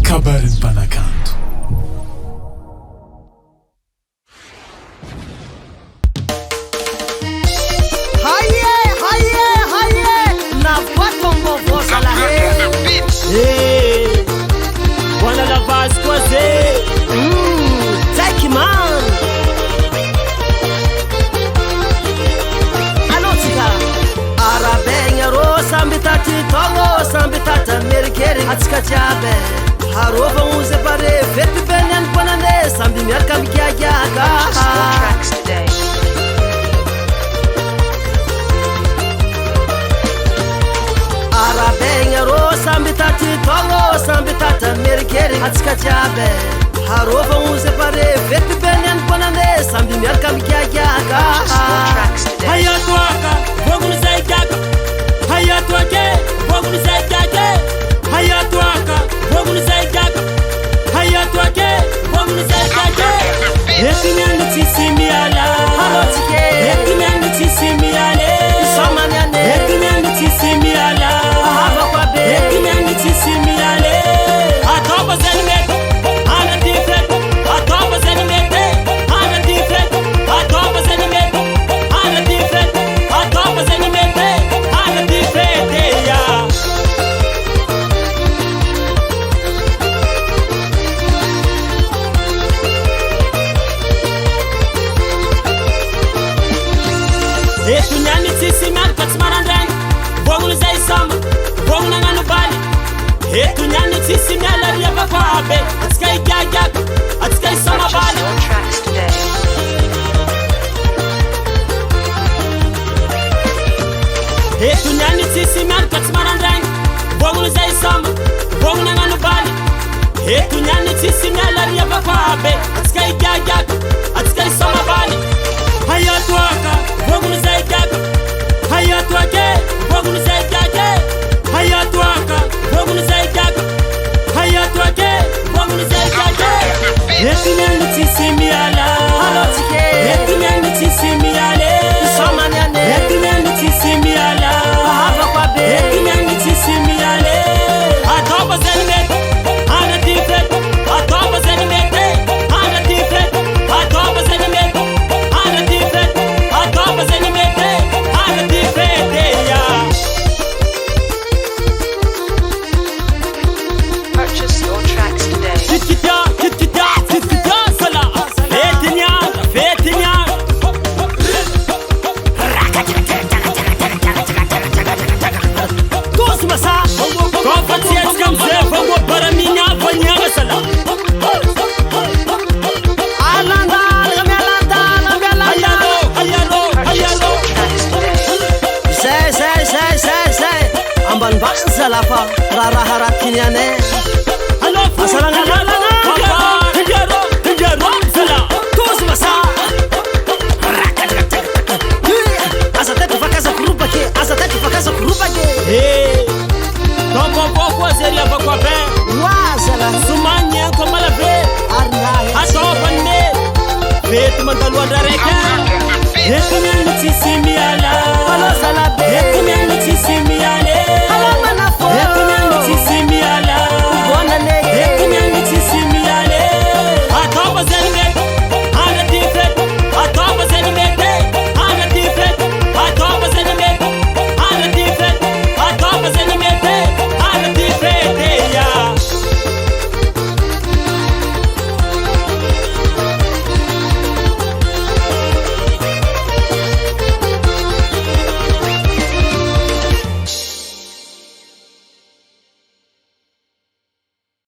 kabarin mpanakanto. Haye navato mbovosa la wana la base kwaze Taki man Alotika Arabenya ro sambitati togo sambitata merikeri atska jabe Harova uze pare vetu benyan panane sambi miarka mikiagiaga Arabenya ro sambitati togo sambitata merikeri atska jabe Harova uze pare vetu benyan panane sambi miarka mikiagiaga Hayatwaka wogunu zaitaka Hayatwake wogunu zaitaka Hayatwaka wogunu zaitaka Hayatwake wogunu zaitaka Ekinyani tisimiala Halotike Ekinyani tisimiale Somanyane Ekinyani tisimiala Ahava kwa be Ekinyani tisimiale Atoba zanimete Ana different Atoba zanimete Ana different Atoba zanimete Ana different Atoba zanimete Ana different yeah Etunyani tisimiala katsmarandang Bogunu zay samba Bogunu nganu bali Etunyani tisimiala riaba kwabe Atskai gyagyak Atskai sama bali Etunyani tisimiala katsmarandang Bogunu zay samba Bogunu nganu bali Etunyani tisimiala riaba kwabe Atskai gyagyak Atskai sama bali Hayatwaka Bogunu zay gyagyak Hayatwake Bogunu zay gyagyak Hayatwaka Bogunu zay gyagyak Hayatwake Bogunu zay gyagyak Etunyani tisimiala Halotike Etunyani tisimiale Somanyane Etunyani tisimiala Ahava kwa be Etunyani tisimiale Atoba zanimete Ana different Atoba zanimete Ana different Atoba zanimete Ana different Atoba zanimete Ana different yeah Purchase your tracks today. Kitkita sala Fetinya Kosmasa Konfatiets kamse Vango baraminya Vanyanga sala Alanda Alanda Hayalo Tracks today. Say Amban bansa lafa Rara harat kinyane Hello Asalanga Hayalo sala Kosmasa Asatatu fakaza kurupa ke Tombo boko zeria bakwa be Wazala Sumanye komala be Arnahe Atobane Betu mandalu adareka Etunyani tisimiala Halo salabe Etunyani tisimiale Halo manafo Etunyani